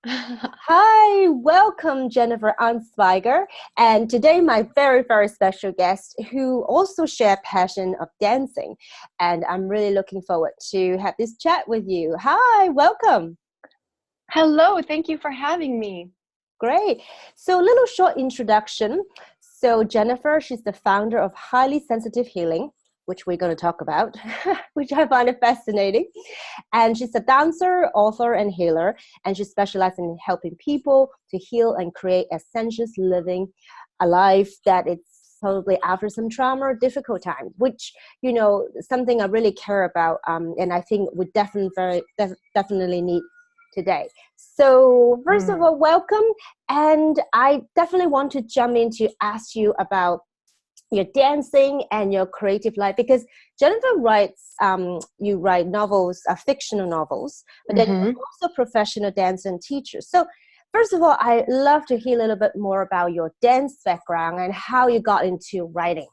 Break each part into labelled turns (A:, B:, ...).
A: Hi, welcome Jennifer Arnspiger. And today my very, very special guest who also share passion of dancing. And I'm really looking forward to have this chat with you. Hi, welcome.
B: Hello, thank you for having me.
A: Great. So a little short introduction. So Jennifer, she's the founder of Highly Sensitive Healing, which we're going to talk about, which I find it fascinating. And she's a dancer, author, and healer, and she specializes in helping people to heal and create a sensuous living, a life that it's probably after some trauma or difficult time, which, something I really care about, and I think we definitely need today. So first of
B: Mm.
A: all, welcome. And I definitely want to jump in to ask you about your dancing and your creative life, because Jennifer writes, you write novels, fictional novels, but then you're
B: hmm
A: also a professional dancer and teacher. So first of all, I love to hear a little bit more about your dance background and how you got into writing.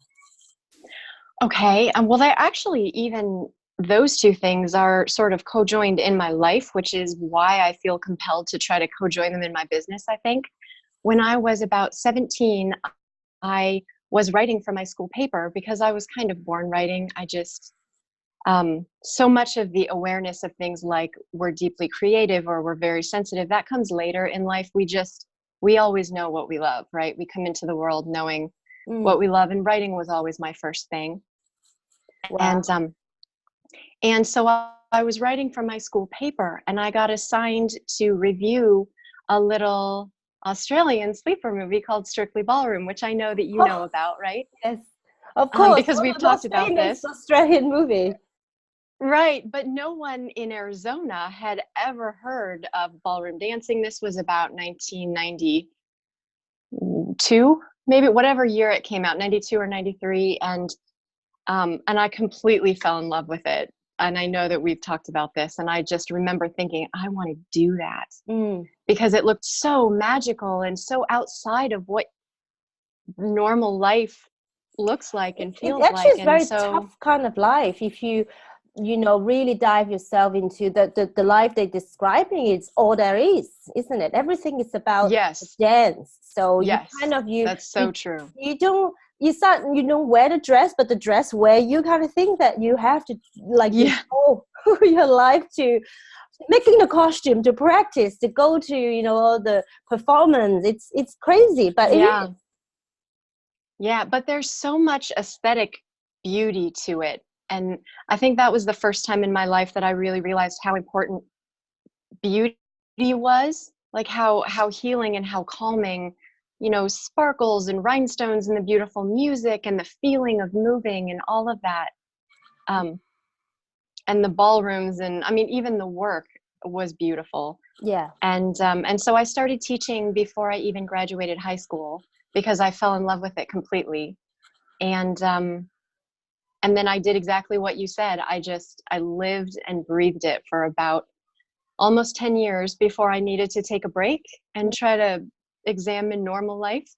B: Okay, well, they actually even those two things are sort of co-joined in my life, which is why I feel compelled to try to co-join them in my business, I think. When I was about 17, I was writing for my school paper because I was kind of born writing. So much of the awareness of things like we're deeply creative or we're very sensitive, that comes later in life. We always know what we love, right? We come into the world knowing
A: Mm,
B: what we love, and writing was always my first thing.
A: wow.
B: And so I was writing for my school paper, and I got assigned to review a little Australian sleeper movie called Strictly Ballroom, which I know that you know
A: Oh,
B: about, right?
A: yes, of course,
B: Because
A: one
B: we've
A: of the
B: talked
A: most
B: about
A: famous
B: this.
A: Australian movie.
B: Right, but no one in Arizona had ever heard of ballroom dancing. This was about 1992, maybe whatever year it came out, 92 or 93, and I completely fell in love with it. And I know that we've talked about this, and I just remember thinking, I want to do that
A: Mm.
B: because it looked so magical and so outside of what normal life looks like
A: It,
B: and
A: it
B: feels
A: actually
B: like.
A: is
B: And
A: very
B: so,
A: tough kind of life if you really dive yourself into the life they're describing. It's all there is, isn't it? Everything is about the
B: yes,
A: dance. So you kind
B: yes,
A: of
B: that's so true.
A: you don't you don't wear the dress, but the dress where you kind of think that you have to like
B: Yeah,
A: devote your life to making the costume, to practice, to go to all the performance. It's crazy, but it is.
B: yeah. Yeah, but there's so much aesthetic beauty to it. And I think that was the first time in my life that I really realized how important beauty was, like how healing and how calming, sparkles and rhinestones and the beautiful music and the feeling of moving and all of that. Um, and the ballrooms, and I mean even the work was beautiful.
A: Yeah.
B: And so I started teaching before I even graduated high school because I fell in love with it completely. And um, and then I did exactly what you said. I lived and breathed it for about almost 10 years before I needed to take a break and try to examine normal life,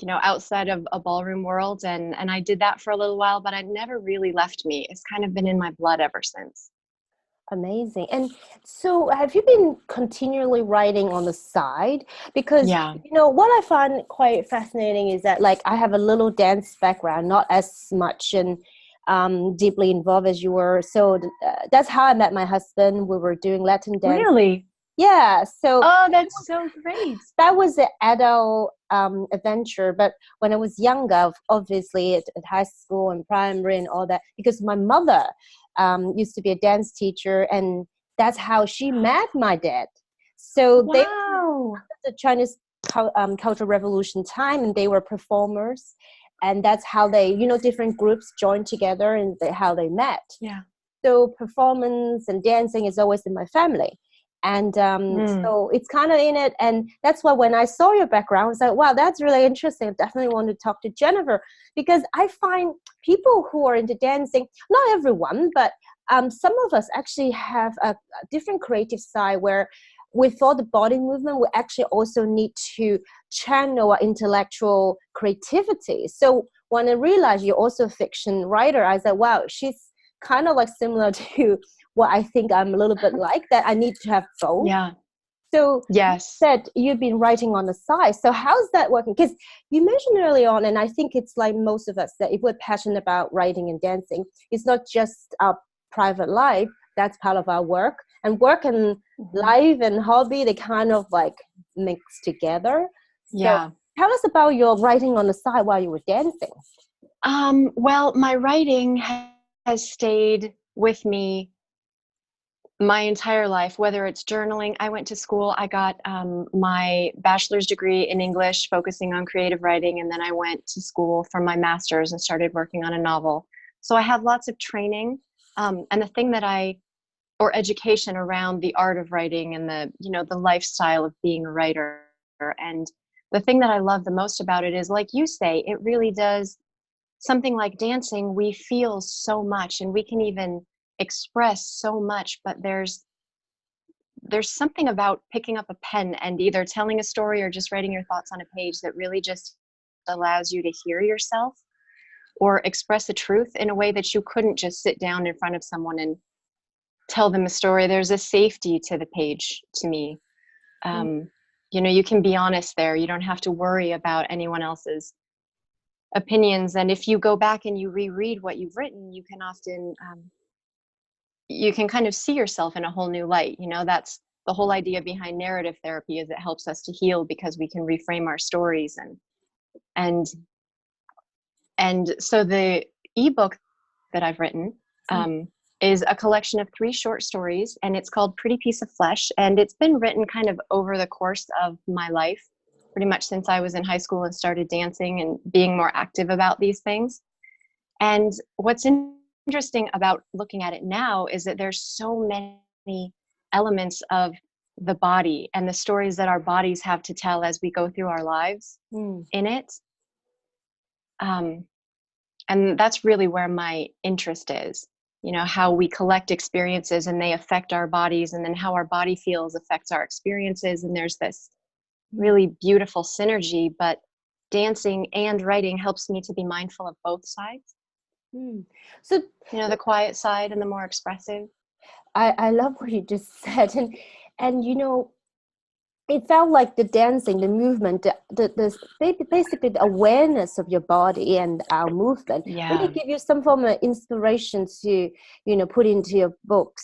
B: outside of a ballroom world. And I did that for a little while, but it never really left me. It's kind of been in my blood ever since.
A: Amazing. And so have you been continually writing on the side? Because,
B: Yeah.
A: what I find quite fascinating is that, like, I have a little dance background, not as much and deeply involved as you were. So that's how I met my husband. We were doing Latin dance.
B: Really?
A: Yeah. So
B: Oh, that's so great.
A: that was the adult adventure. But when I was younger, obviously at high school and primary and all that, because my mother used to be a dance teacher, and that's how she met my dad. So they were
B: Wow.
A: the Chinese Cultural Revolution time, and they were performers, and that's how they, different groups joined together, and how they met.
B: Yeah.
A: So performance and dancing is always in my family, and
B: Mm.
A: so it's kind of in it. And that's why when I saw your background, I was like, wow, that's really interesting. I definitely want to talk to Jennifer, because I find people who are into dancing, not everyone, but some of us actually have a different creative side where with all the body movement, we actually also need to channel our intellectual creativity. So when I realized you're also a fiction writer, I said, wow, she's kind of like similar to what I think I'm a little bit like, that I need to have both.
B: Yeah.
A: So you
B: Yes.
A: said you've been writing on the side. So how's that working? Because you mentioned early on, and I think it's like most of us, that if we're passionate about writing and dancing, it's not just our private life. That's part of our work. And work and life and hobby, they kind of like mix together. So
B: Yeah.
A: tell us about your writing on the side while you were dancing.
B: Well, my writing has stayed with me my entire life, whether it's journaling. I went to school, I got my bachelor's degree in English, focusing on creative writing, and then I went to school for my master's and started working on a novel. So I have lots of training, and the thing that or education around the art of writing and the lifestyle of being a writer. And the thing that I love the most about it is, like you say, it really does. Something like dancing, we feel so much and we can even express so much, but there's something about picking up a pen and either telling a story or just writing your thoughts on a page that really just allows you to hear yourself or express the truth in a way that you couldn't just sit down in front of someone and tell them a story. There's a safety to the page to me. You can be honest there. You don't have to worry about anyone else's opinions. And if you go back and you reread what you've written, you can often you can kind of see yourself in a whole new light. That's the whole idea behind narrative therapy, is it helps us to heal because we can reframe our stories. And so the ebook that I've written is a collection of 3 short stories, and it's called Pretty Piece of Flesh. And it's been written kind of over the course of my life, pretty much since I was in high school and started dancing and being more active about these things. And what's interesting about looking at it now is that there's so many elements of the body and the stories that our bodies have to tell as we go through our lives in it. And that's really where my interest is, how we collect experiences and they affect our bodies, and then how our body feels affects our experiences. And there's this really beautiful synergy, but dancing and writing helps me to be mindful of both sides.
A: So,
B: the quiet side and the more expressive.
A: I love what you just said. And it felt like the dancing, the movement, basically the awareness of your body and our movement really give you some form of inspiration to, put into your books.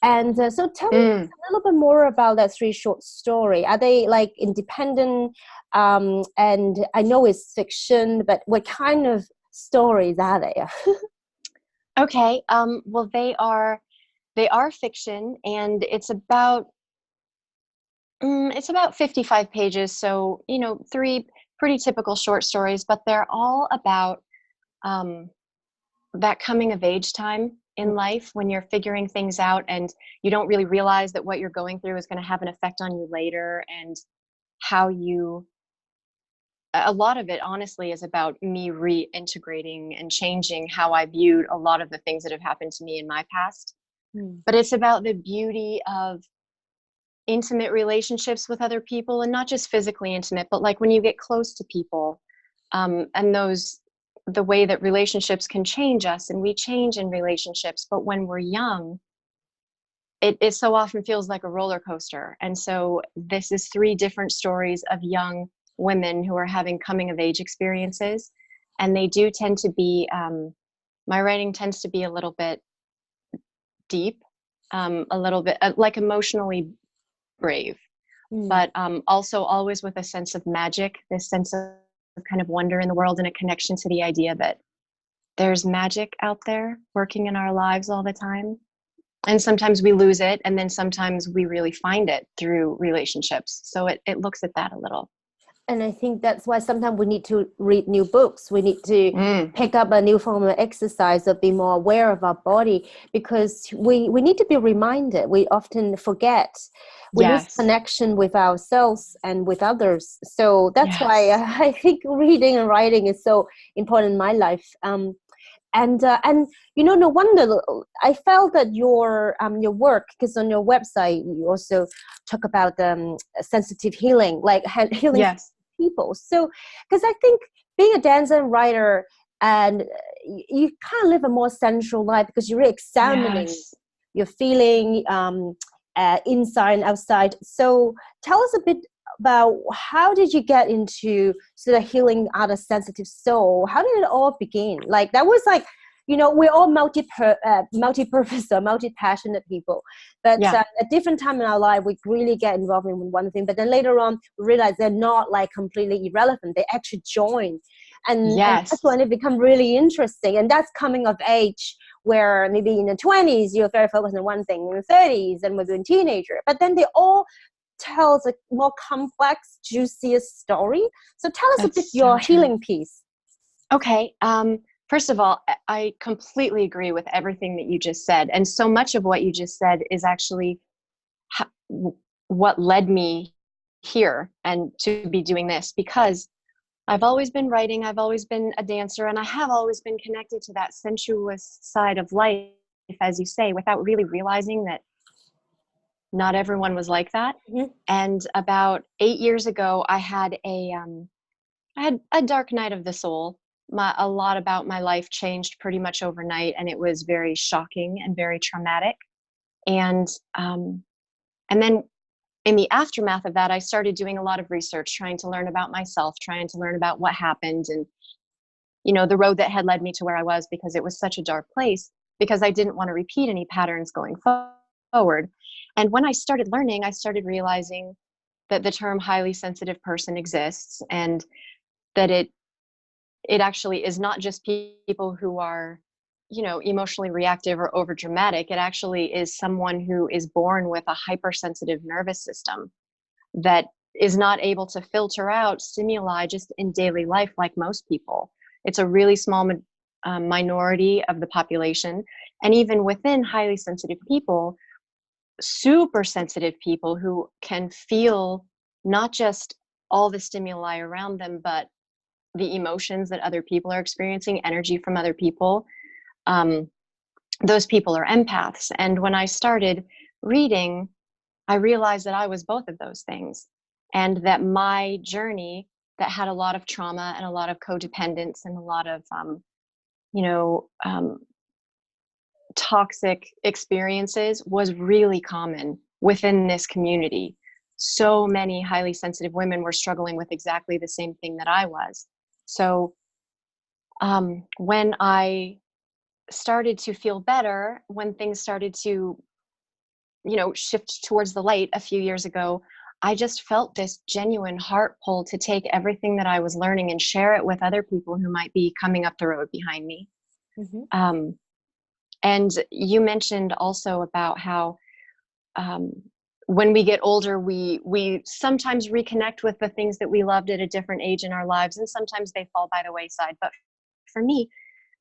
A: And so tell me a little bit more about that 3 short story. Are they like independent? And I know it's fiction, but what kind of stories are they?
B: Okay. Well, they are fiction, and it's about 55 pages. So, 3 pretty typical short stories, but they're all about that coming of age time in life when you're figuring things out and you don't really realize that what you're going through is going to have an effect on you later, and how a lot of it honestly is about me reintegrating and changing how I viewed a lot of the things that have happened to me in my past. But it's about the beauty of intimate relationships with other people, and not just physically intimate, but like when you get close to people, and the way that relationships can change us, and we change in relationships. But when we're young, it so often feels like a roller coaster. And so this is 3 different stories of young women who are having coming of age experiences. And they do tend to be, my writing tends to be a little bit deep, a little bit like emotionally brave, but also always with a sense of magic, this sense of kind of wonder in the world, and a connection to the idea that there's magic out there working in our lives all the time. And sometimes we lose it, and then sometimes we really find it through relationships. So it looks at that a little.
A: And I think that's why sometimes we need to read new books. We need to pick up a new form of exercise, or be more aware of our body, because we need to be reminded. We often forget. We lose connection with ourselves and with others. So that's why I think reading and writing is so important in my life. And no wonder I felt that your work, because on your website you also talk about sensitive healing, like healing people. So, because I think being a dancer and writer, and you kind of live a more sensual life, because you're really examining your feeling, inside and outside. So tell us a bit about how did you get into sort of healing out of sensitive soul? How did it all begin? Like that was like, we're all multi-purpose or multi-passionate people, but
B: Yeah.
A: at different time in our life, we really get involved in one thing, but then later on, we realize they're not like completely irrelevant. They actually join. And that's
B: Yes.
A: when it becomes really interesting. And that's coming of age, where maybe in the 20s, you're very focused on one thing, in the 30s, and we're a teenager. But then they all tells a more complex, juicier story. So tell us a bit your healing piece.
B: Okay. First of all, I completely agree with everything that you just said. And so much of what you just said is actually what led me here and to be doing this, because I've always been writing, I've always been a dancer, and I have always been connected to that sensuous side of life, as you say, without really realizing that not everyone was like that.
A: Mm-hmm.
B: And about 8 years ago, I had a dark night of the soul. A lot about my life changed pretty much overnight, and it was very shocking and very traumatic. And then in the aftermath of that, I started doing a lot of research, trying to learn about myself, trying to learn about what happened, and the road that had led me to where I was, because it was such a dark place, because I didn't want to repeat any patterns going forward. And when I started learning, I started realizing that the term highly sensitive person exists, and that it actually is not just people who are, emotionally reactive or overdramatic. It actually is someone who is born with a hypersensitive nervous system that is not able to filter out stimuli just in daily life like most people. It's a really small minority of the population. And even within highly sensitive people, super sensitive people who can feel not just all the stimuli around them, but the emotions that other people are experiencing, energy from other people. Those people are empaths. And when I started reading, I realized that I was both of those things, and that my journey, that had a lot of trauma and a lot of codependence and a lot of, toxic experiences, was really common within this community. So many highly sensitive women were struggling with exactly the same thing that I was. So when I started to feel better, when things started to, shift towards the light a few years ago, I just felt this genuine heart pull to take everything that I was learning and share it with other people who might be coming up the road behind me.
A: Mm-hmm.
B: And you mentioned also about how when we get older, we sometimes reconnect with the things that we loved at a different age in our lives, and sometimes they fall by the wayside. But for me,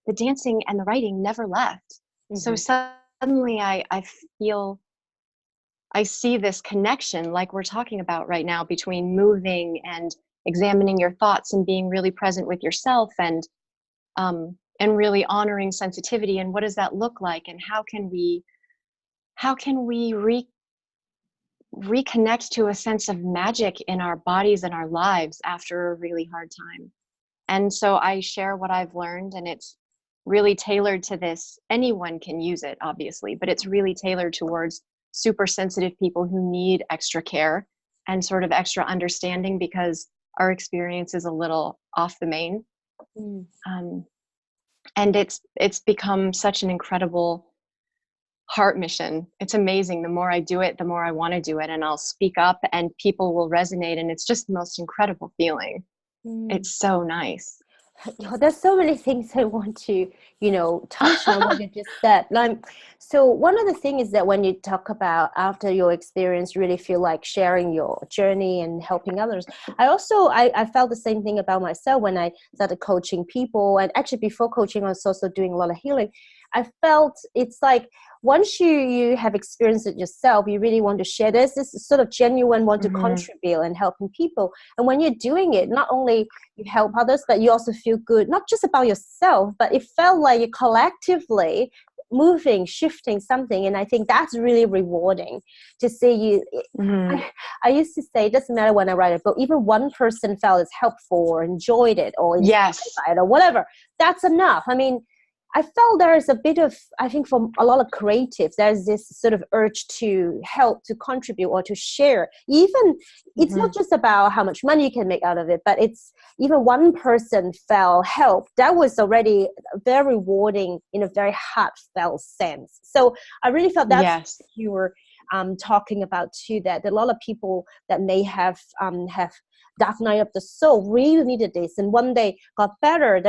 B: the dancing and the writing never left. Mm-hmm. So suddenly I see this connection, like we're talking about right now, between moving and examining your thoughts and being really present with yourself, and really honoring sensitivity. And what does that look like? And how can we reconnect to a sense of magic in our bodies and our lives after a really hard time? And so I share what I've learned, and it's really tailored to this. Anyone can use it, obviously, but it's really tailored towards super sensitive people who need extra care and sort of extra understanding, because our experience is a little off the main. And it's become such an incredible heart mission. It's amazing. The more I do it, the more I want to do it, and I'll speak up and people will resonate, and it's just the most incredible feeling. It's so nice.
A: There's so many things I want to, touch on what you just said. So one of the things is that when you talk about after your experience, you really feel like sharing your journey and helping others. I felt the same thing about myself when I started coaching people. And actually before coaching, I was also doing a lot of healing. I felt it's like once you have experienced it yourself, you really want to share. There's this sort of genuine want to contribute and helping people. And when you're doing it, not only you help others, but you also feel good, not just about yourself, but it felt like you're collectively moving, shifting something. And I think that's really rewarding to see you. I used to say, it doesn't matter when I write a book, even one person felt it's helpful or enjoyed it or inspired or whatever, that's enough. I mean, I felt there is a bit of, I think from a lot of creatives, there's this sort of urge to help, to contribute, or to share. Even, it's not just about how much money you can make out of it, but it's even one person felt help. That was already very rewarding in a very heartfelt sense. So I really felt that's what you were talking about too, that a lot of people that may have dark night of the soul really needed this, and one day got better.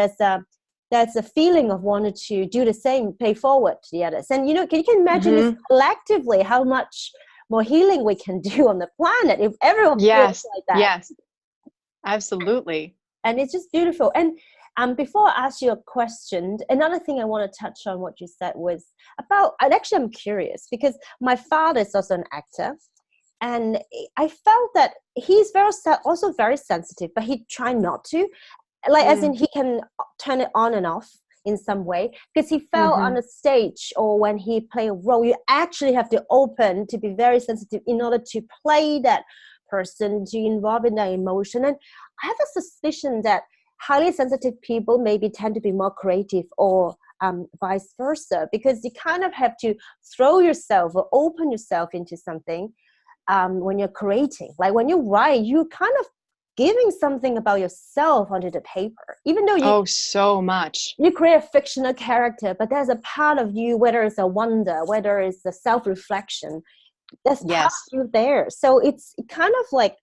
A: There's a feeling of wanting to do the same, pay forward to the others. And, you know, can you imagine this collectively, how much more healing we can do on the planet if everyone feels like that? Yes,
B: absolutely.
A: And it's just beautiful. And before I ask you a question, another thing I want to touch on what you said was about, and actually I'm curious because my father is also an actor. And I felt that he's also very sensitive, but he tried not to. Like, as in, he can turn it on and off in some way, because he felt on a stage or when he play a role, you actually have to open to be very sensitive in order to play that person, to involve in that emotion. And I have a suspicion that highly sensitive people maybe tend to be more creative, or vice versa, because you kind of have to throw yourself or open yourself into something when you're creating. Like when you write, you kind of giving something about yourself onto the paper, even though
B: so much.
A: You create a fictional character, but there's a part of you, whether it's a wonder, whether it's a self-reflection, there's part of you there. So it's kind of like,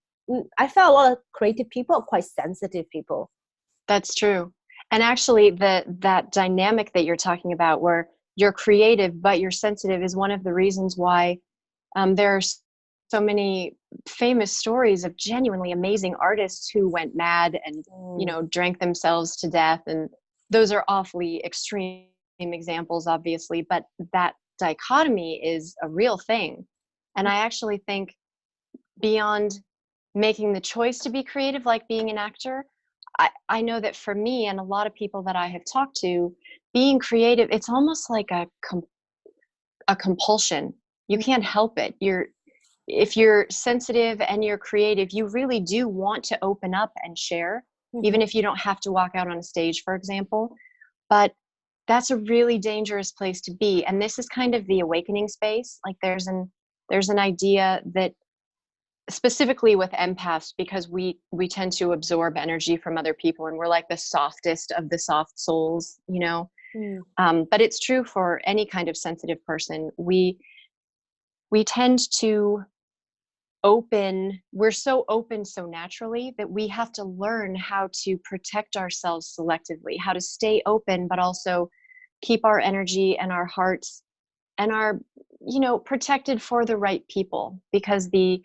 A: I felt a lot of creative people are quite sensitive people.
B: That's true. And actually that dynamic that you're talking about, where you're creative but you're sensitive, is one of the reasons why there are so many famous stories of genuinely amazing artists who went mad and, you know, drank themselves to death. And those are awfully extreme examples, obviously, but that dichotomy is a real thing. And I actually think beyond making the choice to be creative, like being an actor, I know that for me and a lot of people that I have talked to, being creative, it's almost like a compulsion. You can't help it. If you're sensitive and you're creative, you really do want to open up and share, even if you don't have to walk out on a stage, for example. But that's a really dangerous place to be. And this is kind of the awakening space. Like there's an idea that, specifically with empaths, because we tend to absorb energy from other people, and we're like the softest of the soft souls, you know. But it's true for any kind of sensitive person. We tend to we're so open so naturally that we have to learn how to protect ourselves selectively, how to stay open but also keep our energy and our hearts and our, you know, protected for the right people. Because the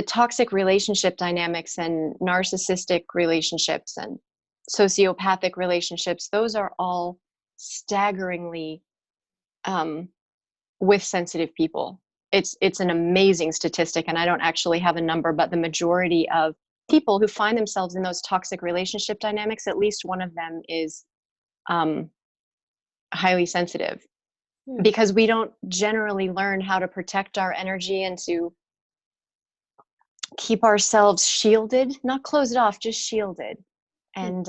B: toxic relationship dynamics and narcissistic relationships and sociopathic relationships, those are all staggeringly with sensitive people. It's an amazing statistic, and I don't actually have a number, but the majority of people who find themselves in those toxic relationship dynamics, at least one of them is highly sensitive, because we don't generally learn how to protect our energy and to keep ourselves shielded, not closed off, just shielded. And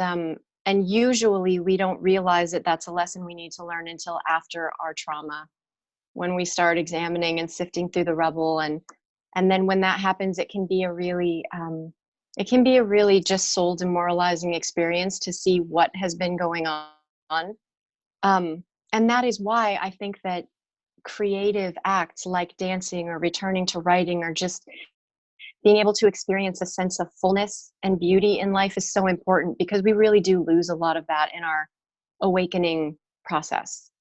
B: usually we don't realize that that's a lesson we need to learn until after our trauma, when we start examining and sifting through the rubble. And then when that happens, it can be a really just soul demoralizing experience to see what has been going on. And that is why I think that creative acts like dancing or returning to writing or just being able to experience a sense of fullness and beauty in life is so important, because we really do lose a lot of that in our awakening process.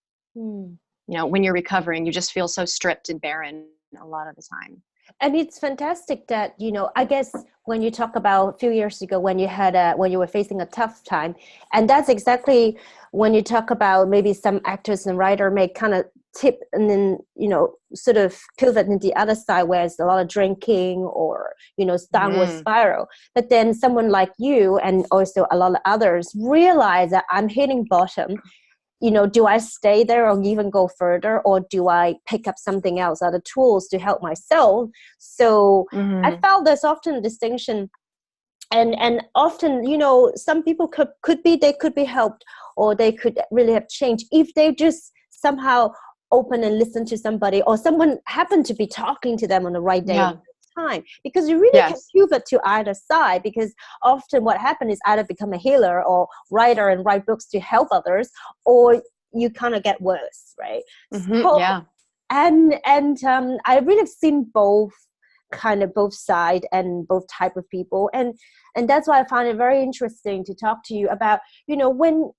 B: You know, when you're recovering, you just feel so stripped and barren a lot of the time.
A: And it's fantastic that, you know, I guess when you talk about a few years ago when you were facing a tough time, and that's exactly when you talk about maybe some actors and writer may kind of tip and then, you know, sort of pivot into the other side where it's a lot of drinking or, you know, downward spiral. But then someone like you and also a lot of others realize that I'm hitting bottom. You know, do I stay there or even go further, or do I pick up something else, other tools to help myself? So I felt there's often a distinction and often, some people they could be helped, or they could really have changed if they just somehow open and listen to somebody, or someone happened to be talking to them on the right day
B: Yeah.
A: and time, because you really can
B: Yes.
A: pivot to either side, because often what happens is either become a healer or writer and write books to help others, or you kind of get worse, right? So,
B: Yeah.
A: and I really have seen both side and both type of people, and that's why I found it very interesting to talk to you about,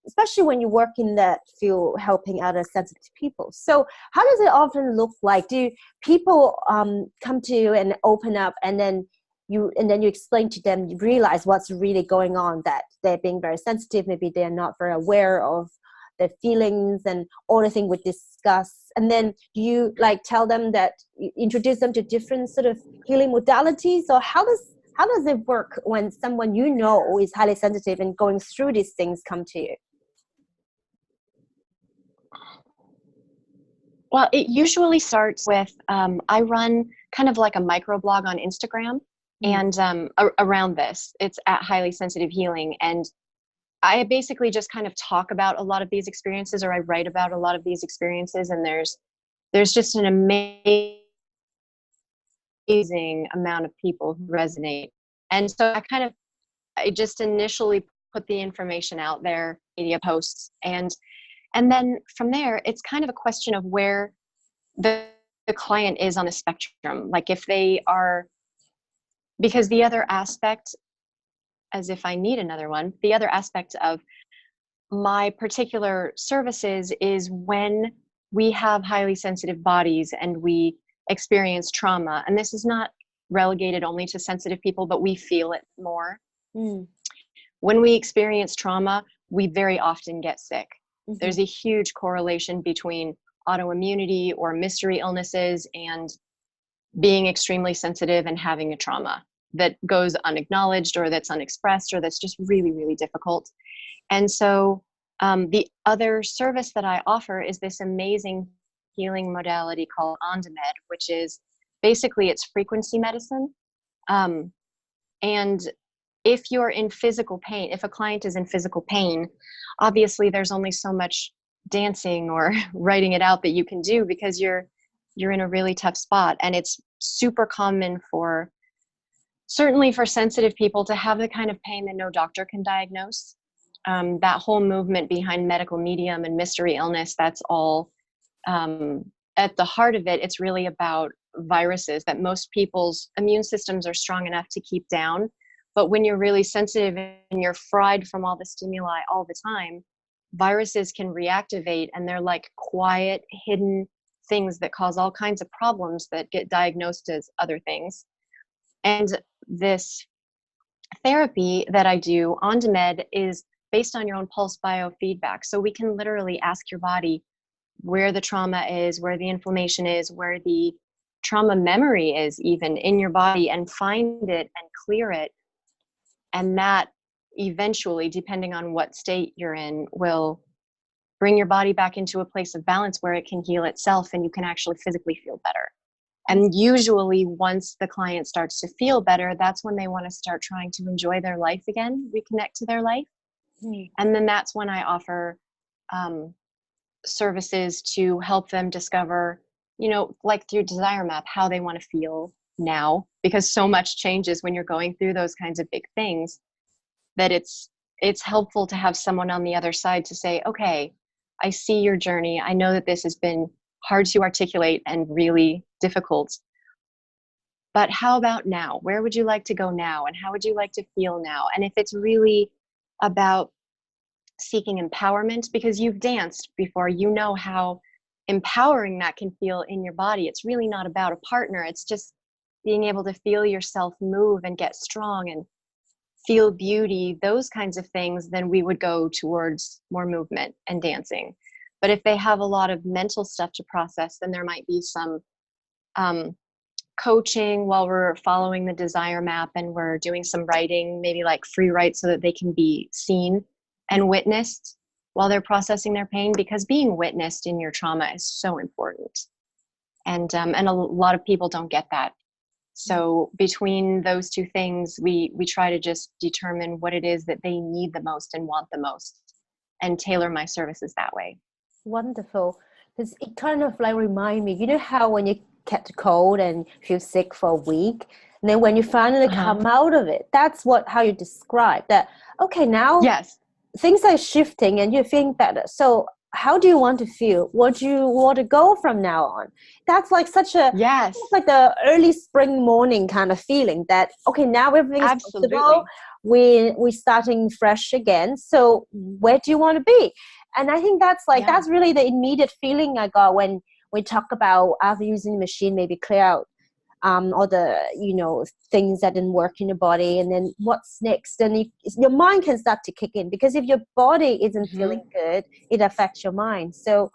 A: especially when you work in that field helping other sensitive people. So how does it often look like? Do people come to you and open up, and then you explain to them, you realize what's really going on, that they're being very sensitive, maybe they're not very aware of their feelings and all the things we discuss, and then you tell them that, you introduce them to different sort of healing modalities? Or how does it work when someone is highly sensitive and going through these things come to you?
B: Well, it usually starts with, I run kind of like a microblog on Instagram, and around this, it's at Highly Sensitive Healing. And I basically just kind of talk about a lot of these experiences, or I write about a lot of these experiences. And there's just an amazing amount of people who resonate. And so I just initially put the information out there, media posts, and then from there, it's kind of a question of where the client is on the spectrum. Like if they are, because the other aspect, as if I need another one, the other aspect of my particular services is when we have highly sensitive bodies and we experience trauma. And this is not relegated only to sensitive people, but we feel it more. When we experience trauma, we very often get sick. There's a huge correlation between autoimmunity or mystery illnesses and being extremely sensitive and having a trauma that goes unacknowledged, or that's unexpressed, or that's just really, really difficult. And so the other service that I offer is this amazing healing modality called OnDemand, which is basically, it's frequency medicine. And if you're in physical pain, if a client is in physical pain, obviously there's only so much dancing or writing it out that you can do, because you're in a really tough spot. And it's super common certainly for sensitive people, to have the kind of pain that no doctor can diagnose. That whole movement behind medical medium and mystery illness, that's all at the heart of it. It's really about viruses that most people's immune systems are strong enough to keep down. But when you're really sensitive and you're fried from all the stimuli all the time, viruses can reactivate, and they're like quiet, hidden things that cause all kinds of problems that get diagnosed as other things. And this therapy that I do, OnDemand, is based on your own pulse biofeedback. So we can literally ask your body where the trauma is, where the inflammation is, where the trauma memory is even in your body, and find it and clear it. And that eventually, depending on what state you're in, will bring your body back into a place of balance where it can heal itself and you can actually physically feel better. And usually once the client starts to feel better, that's when they want to start trying to enjoy their life again, reconnect to their life. And then that's when I offer services to help them discover, like through Desire Map, how they want to feel now, because so much changes when you're going through those kinds of big things, that it's helpful to have someone on the other side to say, okay, I see your journey. I know that this has been hard to articulate and really difficult, but how about now? Where would you like to go now? And how would you like to feel now? And if it's really about seeking empowerment, because you've danced before, you know how empowering that can feel in your body. It's really not about a partner. It's just being able to feel yourself move and get strong and feel beauty, those kinds of things. Then we would go towards more movement and dancing. But if they have a lot of mental stuff to process, then there might be some coaching while we're following the Desire Map, and we're doing some writing, maybe like free write, so that they can be seen and witnessed while they're processing their pain, because being witnessed in your trauma is so important. And a lot of people don't get that. So between those two things, we try to just determine what it is that they need the most and want the most, and tailor my services that way.
A: Wonderful. Because it kind of like remind me, you know how when you catch a cold and feel sick for a week, and then when you finally come out of it, that's how you describe that. Okay, now
B: yes,
A: things are shifting and you're feeling better. So how do you want to feel? What do you want to go from now on? That's like such a,
B: yes,
A: it's like the early spring morning kind of feeling that, okay, now everything is
B: absolutely.
A: possible. We're starting fresh again. So where do you want to be? And I think that's like, that's really the immediate feeling I got when we talk about after using the machine, maybe clear out all the, you know, things that didn't work in your body, and then what's next. And your mind can start to kick in, because if your body isn't feeling good, it affects your mind. So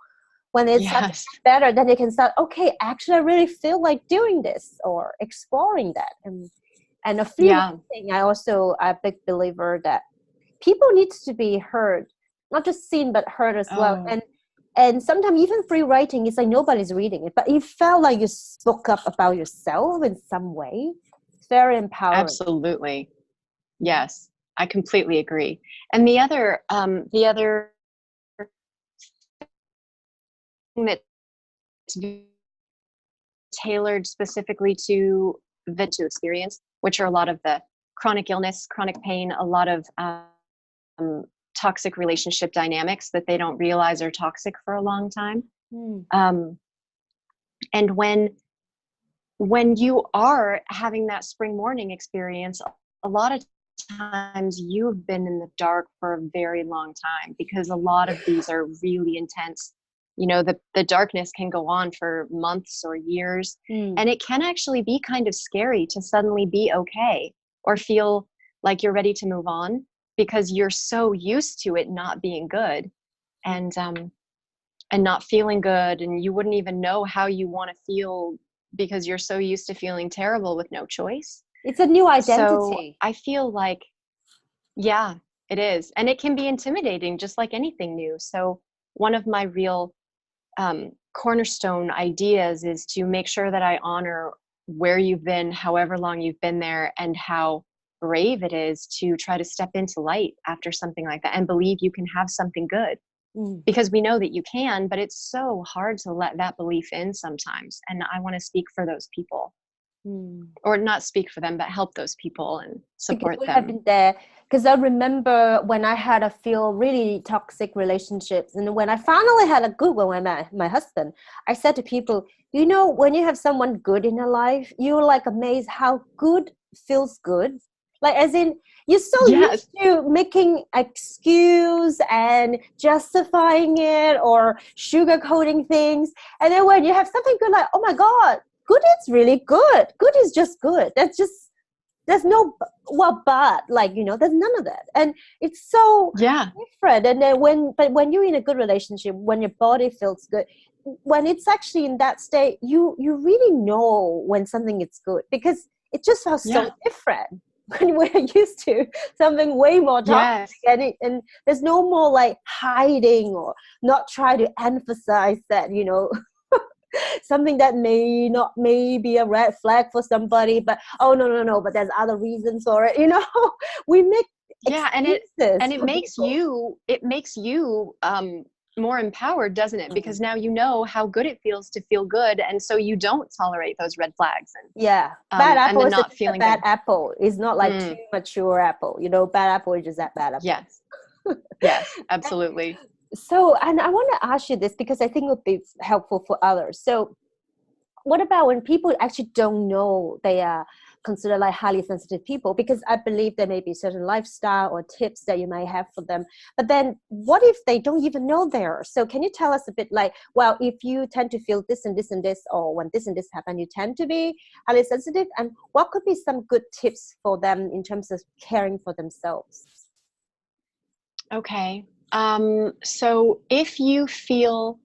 A: when it starts to get better, then you can start, okay, actually I really feel like doing this, or exploring that. And a few thing, I'm a big believer that people need to be heard, not just seen but heard as well. And sometimes even free writing, it's like nobody's reading it, but you felt like you spoke up about yourself in some way. It's very empowering.
B: Absolutely. Yes, I completely agree. And the other thing that's tailored specifically to the experience, which are a lot of the chronic illness, chronic pain, a lot of toxic relationship dynamics that they don't realize are toxic for a long time. And when you are having that spring morning experience, a lot of times you've been in the dark for a very long time, because a lot of these are really intense. You know, the darkness can go on for months or years, and it can actually be kind of scary to suddenly be okay or feel like you're ready to move on, because you're so used to it not being good, and not feeling good, and you wouldn't even know how you want to feel because you're so used to feeling terrible with no choice.
A: It's a new identity.
B: So I feel like, yeah, it is. And it can be intimidating, just like anything new. So one of my real cornerstone ideas is to make sure that I honor where you've been, however long you've been there, and how brave it is to try to step into light after something like that and believe you can have something good. Because we know that you can, but it's so hard to let that belief in sometimes. And I want to speak for those people, or not speak for them, but help those people and support them.
A: Have been there, because I remember when I had a few really toxic relationships, and when I finally had a good one with my husband, I said to people, you know, when you have someone good in your life, you're like amazed how good feels good. Like, as in, you're so used to making excuse and justifying it or sugarcoating things. And then when you have something good, like, oh my God, good is really good. Good is just good. There's no, but, like, you know, there's none of that. And it's so different. And then when you're in a good relationship, when your body feels good, when it's actually in that state, you really know when something is good, because it just feels so different. When we're used to something way more toxic, and there's no more like hiding or not try to emphasize that, you know, something that may be a red flag for somebody, but no, but there's other reasons for it, you know. We make
B: and it makes you more empowered, doesn't it? Because now you know how good it feels to feel good, and so you don't tolerate those red flags. And
A: bad apple is
B: not
A: just
B: feeling
A: a bad
B: good.
A: apple. It's not like too mature apple, you know. Bad apple is just that bad apple.
B: Yes, absolutely.
A: So, and I want to ask you this, because I think it would be helpful for others. So what about when people actually don't know they are considered like highly sensitive people? Because I believe there may be certain lifestyle or tips that you might have for them. But then what if they don't even know they are? So can you tell us a bit like, well, if you tend to feel this and this and this, or when this and this happen, you tend to be highly sensitive, and what could be some good tips for them in terms of caring for themselves?
B: Okay. So if you feel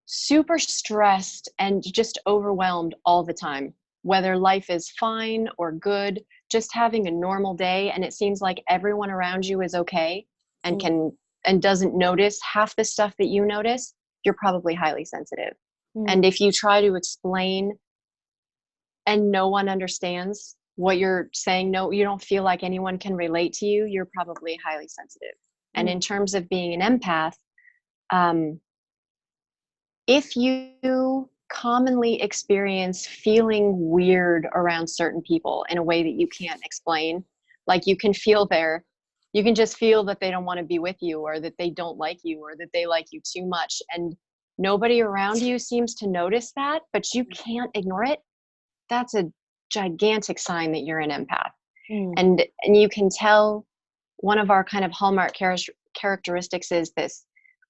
B: super stressed and just overwhelmed all the time, whether life is fine or good, just having a normal day, and it seems like everyone around you is okay and doesn't notice half the stuff that you notice, you're probably highly sensitive. And if you try to explain and no one understands what you're saying, no, you don't feel like anyone can relate to you, you're probably highly sensitive. And in terms of being an empath, if you commonly experience feeling weird around certain people in a way that you can't explain, like you can just feel that they don't want to be with you, or that they don't like you, or that they like you too much, and nobody around you seems to notice that, but you can't ignore it, that's a gigantic sign that you're an empath. And you can tell, one of our kind of hallmark characteristics is this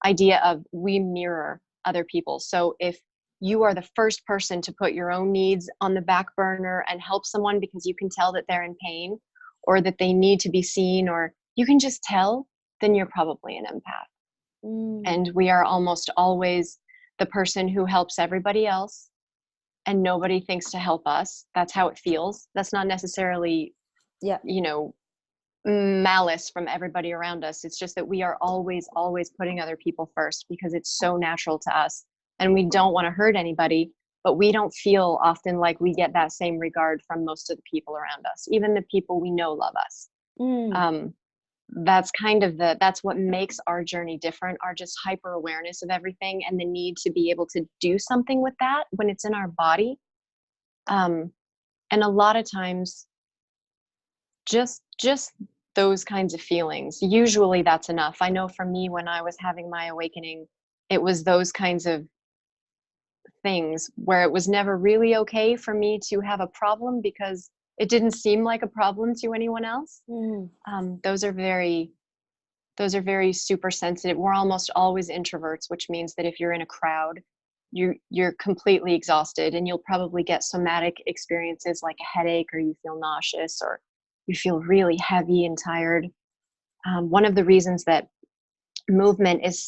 B: idea of we mirror other people. So if you are the first person to put your own needs on the back burner and help someone because you can tell that they're in pain, or that they need to be seen, or you can just tell, then you're probably an empath. And we are almost always the person who helps everybody else and nobody thinks to help us. That's how it feels. That's not necessarily, malice from everybody around us. It's just that we are always putting other people first because it's so natural to us, and we don't want to hurt anybody, but we don't feel often like we get that same regard from most of the people around us, even the people we know love us. That's kind of that's what makes our journey different, our just hyper awareness of everything and the need to be able to do something with that when it's in our body. And a lot of times just those kinds of feelings, usually that's enough. I know for me, when I was having my awakening, it was those kinds of things where it was never really okay for me to have a problem because it didn't seem like a problem to anyone else. Those are very super sensitive. We're almost always introverts, which means that if you're in a crowd, you're completely exhausted, and you'll probably get somatic experiences like a headache, or you feel nauseous, or you feel really heavy and tired. One of the reasons that movement is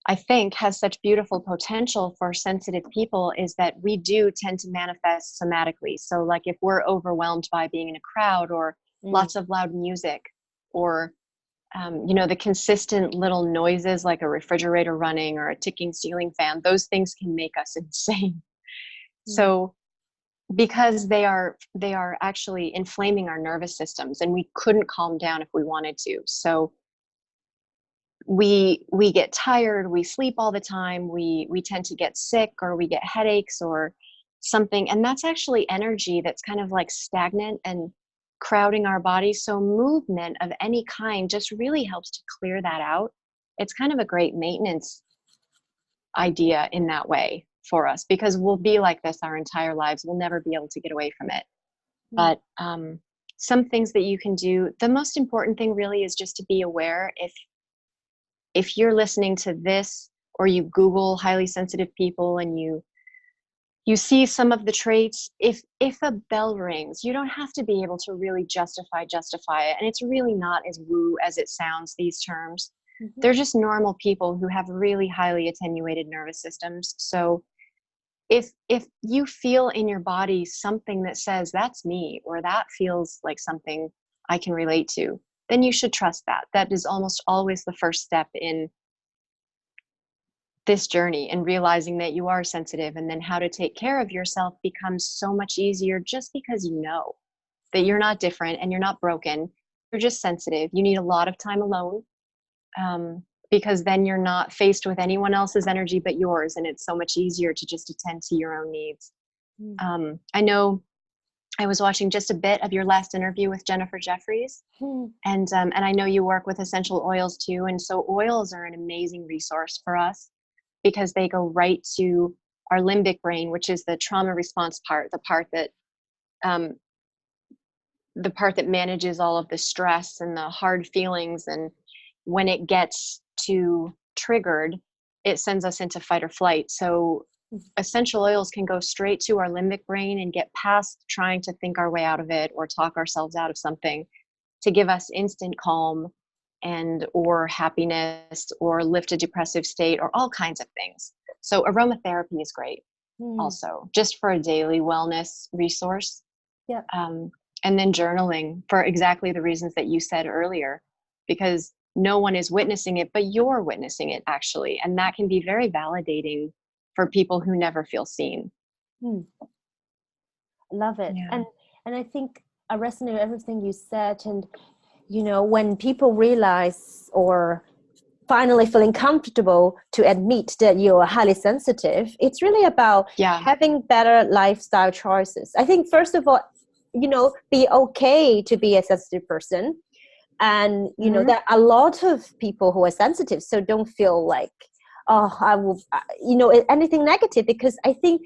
B: I think has such beautiful potential for sensitive people is that we do tend to manifest somatically. So like if we're overwhelmed by being in a crowd, or lots of loud music, or the consistent little noises like a refrigerator running or a ticking ceiling fan, those things can make us insane. So because they are actually inflaming our nervous systems, and we couldn't calm down if we wanted to. So we get tired, we sleep all the time, we tend to get sick, or we get headaches or something, and that's actually energy that's kind of like stagnant and crowding our body. So movement of any kind just really helps to clear that out. It's kind of a great maintenance idea in that way for us, because we'll be like this our entire lives. We'll never be able to get away from it. But some things that you can do, the most important thing really is just to be aware. If you're listening to this, or you Google highly sensitive people and you see some of the traits, if a bell rings, you don't have to be able to really justify it. And it's really not as woo as it sounds, these terms. They're just normal people who have really highly attenuated nervous systems. So if you feel in your body something that says, that's me, or that feels like something I can relate to, then you should trust that. That is almost always the first step in this journey, and realizing that you are sensitive, and then how to take care of yourself becomes so much easier, just because you know that you're not different and you're not broken. You're just sensitive. You need a lot of time alone, because then you're not faced with anyone else's energy but yours, and it's so much easier to just attend to your own needs. I know I was watching just a bit of your last interview with Jennifer Jeffries, and I know you work with essential oils too, and so oils are an amazing resource for us, because they go right to our limbic brain, which is the trauma response part, the part that manages all of the stress and the hard feelings. And when it gets too triggered, it sends us into fight or flight. So essential oils can go straight to our limbic brain and get past trying to think our way out of it or talk ourselves out of something, to give us instant calm and or happiness, or lift a depressive state, or all kinds of things. So aromatherapy is great also, just for a daily wellness resource. And then journaling, for exactly the reasons that you said earlier, because no one is witnessing it, but you're witnessing it actually. And that can be very validating for people who never feel seen.
A: Love it.
B: Yeah.
A: And I think I resonate with everything you said. And when people realize or finally feeling comfortable to admit that you're highly sensitive, it's really about
B: Yeah.
A: having better lifestyle choices. I think first of all, be okay to be a sensitive person. And
B: Hmm.
A: there are a lot of people who are sensitive, so don't feel like, oh, I will anything negative, because I think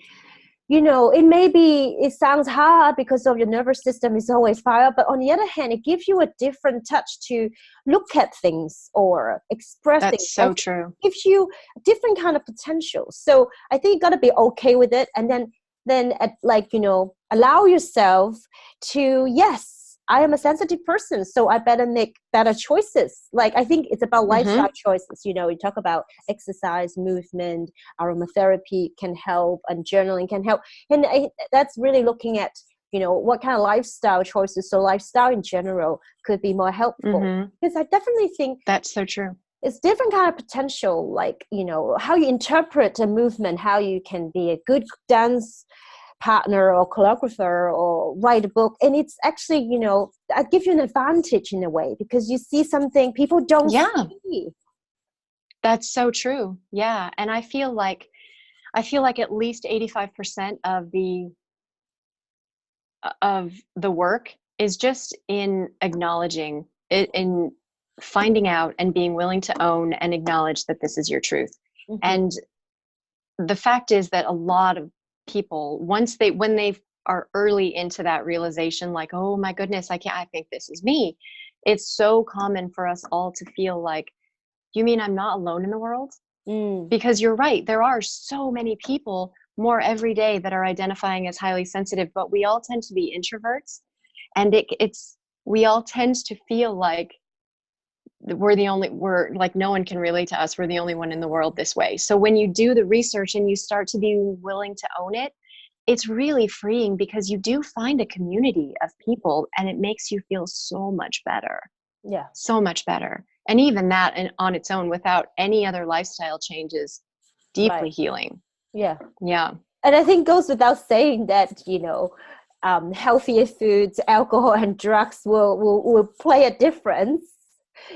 A: it sounds hard because of your nervous system is always fired, but on the other hand, it gives you a different touch to look at things or express things.
B: That's so true.
A: It gives you a different kind of potential. So I think you got to be okay with it, and then allow yourself to, yes, I am a sensitive person, so I better make better choices. Like, I think it's about
B: Hmm.
A: lifestyle choices. You talk about exercise, movement, aromatherapy can help, and journaling can help. And that's really looking at, what kind of lifestyle choices. So lifestyle in general could be more helpful.
B: Hmm.
A: Because I definitely think
B: That's so true.
A: it's different kind of potential, like, how you interpret a movement, how you can be a good dance partner or choreographer or write a book. And it's actually, that gives you an advantage in a way, because you see something people don't
B: Yeah,
A: see.
B: that's so true. Yeah. And I feel like at least 85% of the work is just in acknowledging it, in finding out and being willing to own and acknowledge that this is your truth.
A: Mm-hmm.
B: And the fact is that a lot of people, when they are early into that realization, like, oh my goodness, I think this is me. It's so common for us all to feel like, you mean I'm not alone in the world?
A: Mm.
B: Because you're right, there are so many people more every day that are identifying as highly sensitive, but we all tend to be introverts, and it's we all tend to feel like we're like, no one can relate to us, we're the only one in the world this way. So when you do the research and you start to be willing to own it, it's really freeing, because you do find a community of people and it makes you feel so much better,
A: Yeah.
B: so much better. And even that, and on its own, without any other lifestyle changes,
A: Right.
B: deeply healing.
A: Yeah.
B: Yeah.
A: And I think goes without saying that, healthier foods, alcohol, and drugs will play a difference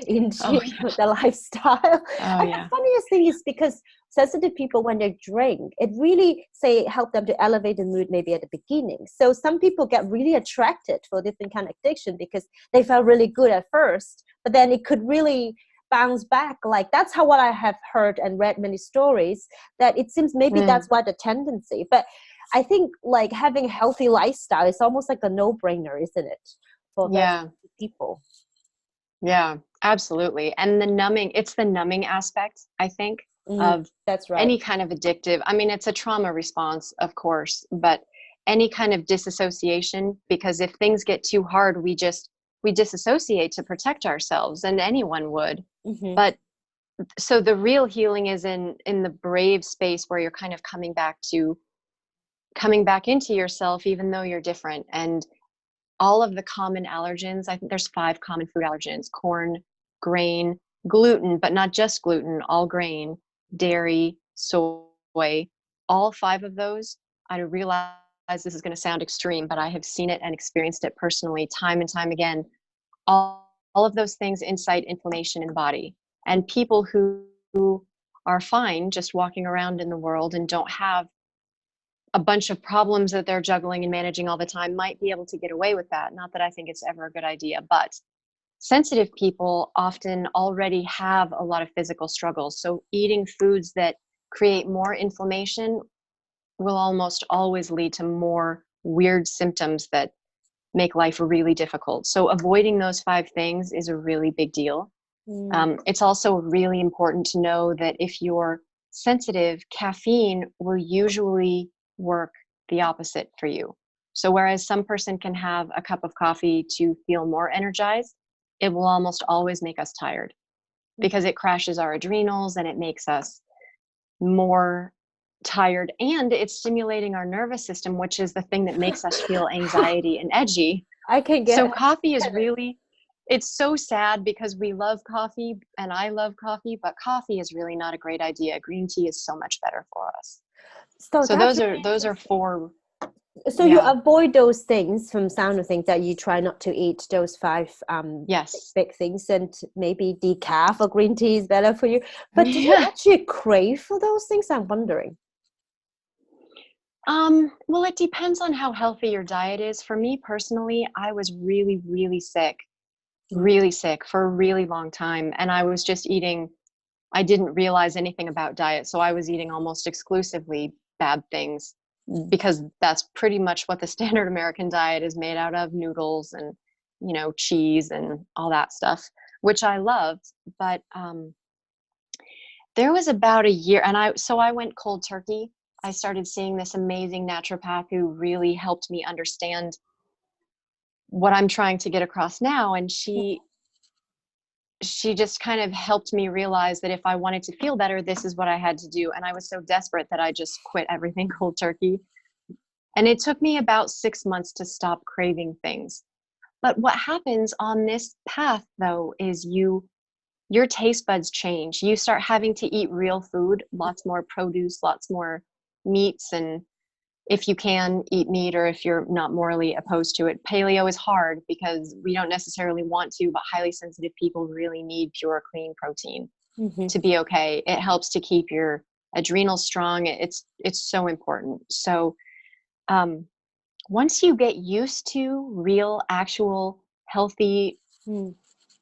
A: into
B: Oh yeah.
A: the lifestyle.
B: Oh
A: And the
B: yeah.
A: funniest thing is, because sensitive people, when they drink, it really help them to elevate the mood maybe at the beginning. So some people get really attracted for different kind of addiction because they felt really good at first, but then it could really bounce back. Like, that's how what I have heard and read many stories, that it seems maybe that's
B: Mm,
A: why the tendency. But I think, like, having a healthy lifestyle is almost like a no-brainer, isn't it, for very
B: yeah.
A: sensitive people?
B: Yeah, absolutely. And it's the numbing aspect, I think,
A: Mm,
B: of
A: that's right.
B: any kind of addictive. I mean, it's a trauma response, of course, but any kind of disassociation, because if things get too hard, we disassociate to protect ourselves, and anyone would.
A: Mm-hmm.
B: But so the real healing is in the brave space where you're kind of coming back into yourself, even though you're different. And all of the common allergens, I think there's 5 common food allergens: corn, grain, gluten, but not just gluten, all grain, dairy, soy. All 5 of those, I realize this is going to sound extreme, but I have seen it and experienced it personally time and time again. All of those things incite inflammation in the body. And people who are fine just walking around in the world and don't have a bunch of problems that they're juggling and managing all the time might be able to get away with that. Not that I think it's ever a good idea, but sensitive people often already have a lot of physical struggles. So eating foods that create more inflammation will almost always lead to more weird symptoms that make life really difficult. So avoiding those 5 things is a really big deal.
A: Mm.
B: It's also really important to know that if you're sensitive, caffeine will usually work the opposite for you. So whereas some person can have a cup of coffee to feel more energized, it will almost always make us tired, because it crashes our adrenals and it makes us more tired, and it's stimulating our nervous system, which is the thing that makes us feel anxiety and edgy.
A: I can
B: So
A: get
B: coffee is really, it's so sad because we love coffee and I love coffee, but coffee is really not a great idea. Green tea is so much better for us.
A: so
B: So
A: that's
B: those
A: really
B: are
A: interesting.
B: 4.
A: So you avoid those things from sound of things that you try not to eat, those five
B: Yes.
A: big things, and maybe decaf or green tea is better for you. But do you
B: Yeah.
A: actually crave for those things? I'm wondering.
B: Well, it depends on how healthy your diet is. For me personally, I was really, really sick for a really long time. And I was just eating, I didn't realize anything about diet. So I was eating almost exclusively bad things because that's pretty much what the standard American diet is made out of, noodles and, cheese and all that stuff, which I loved. But there was about a year, and I went cold turkey. I started seeing this amazing naturopath who really helped me understand what I'm trying to get across now. And she just kind of helped me realize that if I wanted to feel better, this is what I had to do. And I was so desperate that I just quit everything cold turkey. And it took me about 6 months to stop craving things. But what happens on this path, though, is your taste buds change. You start having to eat real food, lots more produce, lots more meats, and if you can eat meat or if you're not morally opposed to it. Paleo is hard because we don't necessarily want to, but highly sensitive people really need pure, clean protein to be okay. It helps to keep your adrenals strong. It's so important. So once you get used to real, actual, healthy,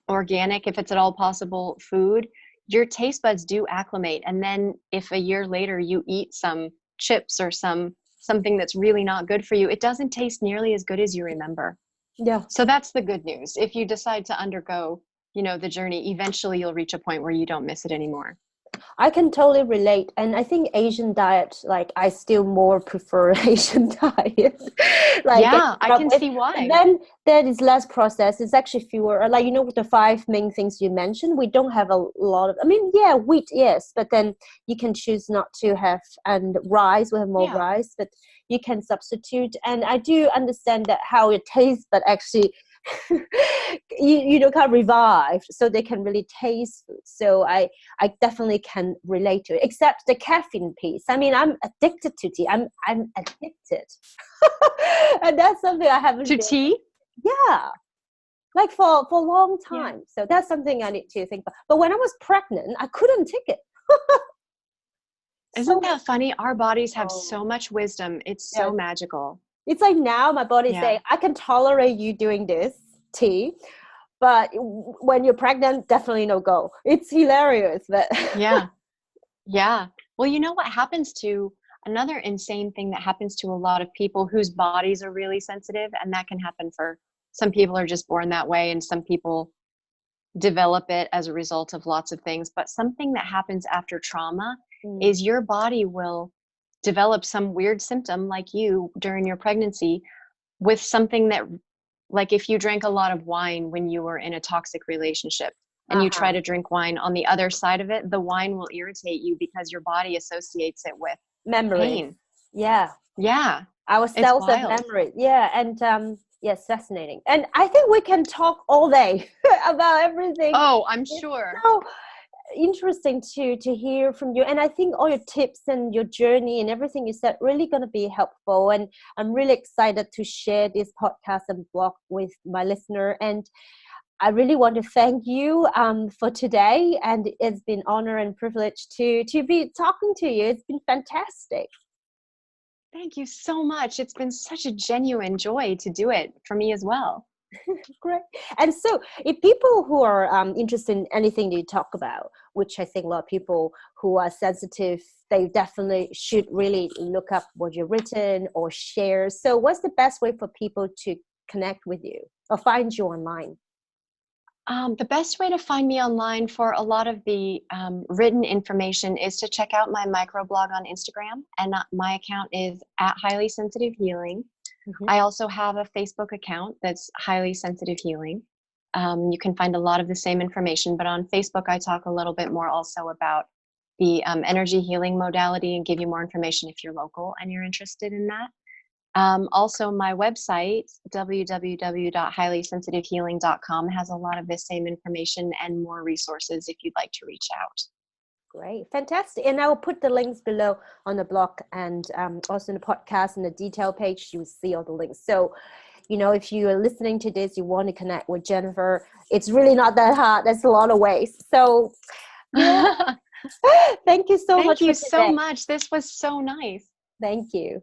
B: organic, if it's at all possible, food, your taste buds do acclimate. And then if a year later you eat some chips or something that's really not good for you, it doesn't taste nearly as good as you remember.
A: Yeah.
B: So that's the good news. If you decide to undergo, the journey, eventually you'll reach a point where you don't miss it anymore.
A: I can totally relate. And I think Asian diet, like I still more prefer Asian diet.
B: Yeah, I can see why.
A: And then there is less processed. It's actually fewer. Like, with the five main things you mentioned, we don't have a lot of, wheat, yes, but then you can choose not to have, and rice, we have more rice, but you can substitute. And I do understand that how it tastes, but actually kind of revived so they can really taste food. So I definitely can relate to it, except the caffeine piece. I'm addicted to tea. I'm addicted. And that's something I haven't
B: to tea.
A: Yeah, like for a long time. So that's something I need to think about. But when I was pregnant, I couldn't take it.
B: Isn't that funny? Our bodies have so much wisdom. It's so magical.
A: It's like now my body saying, I can tolerate you doing this tea, but when you're pregnant, definitely no go. It's hilarious. But
B: yeah. Well, what happens to another insane thing that happens to a lot of people whose bodies are really sensitive, and that can happen for some people are just born that way, and some people develop it as a result of lots of things. But something that happens after trauma is your body will develop some weird symptom like you during your pregnancy with something that, like if you drank a lot of wine when you were in a toxic relationship and you try to drink wine, on the other side of it, the wine will irritate you because your body associates it with
A: memory.
B: Pain.
A: Yeah. Our cells have memory. Yeah. And yes, fascinating. And I think we can talk all day about everything.
B: Oh, I'm sure.
A: So interesting to hear from you, and I think all your tips and your journey and everything you said really going to be helpful, and I'm really excited to share this podcast and blog with my listener. And I really want to thank you for today, and it's been honor and privilege to be talking to you. It's been fantastic.
B: Thank you so much. It's been such a genuine joy to do it for me as well.
A: Great. And so if people who are interested in anything you talk about, which I think a lot of people who are sensitive, they definitely should really look up what you've written or share. So what's the best way for people to connect with you or find you online?
B: The best way to find me online for a lot of the written information is to check out my microblog on Instagram, and my account is @HighlySensitiveHealing. I also have a Facebook account that's Highly Sensitive Healing. You can find a lot of the same information, but on Facebook, I talk a little bit more also about the energy healing modality and give you more information if you're local and you're interested in that. Also, my website, www.highlysensitivehealing.com, has a lot of the same information and more resources if you'd like to reach out.
A: Great. Fantastic. And I will put the links below on the blog and also in the podcast and the detail page, you will see all the links. So, you know, if you are listening to this, you want to connect with Jennifer, it's really not that hard. That's a lot of ways. So, yeah. Thank you so
B: Thank
A: much for
B: you so
A: today.
B: much. This was so nice.
A: Thank you.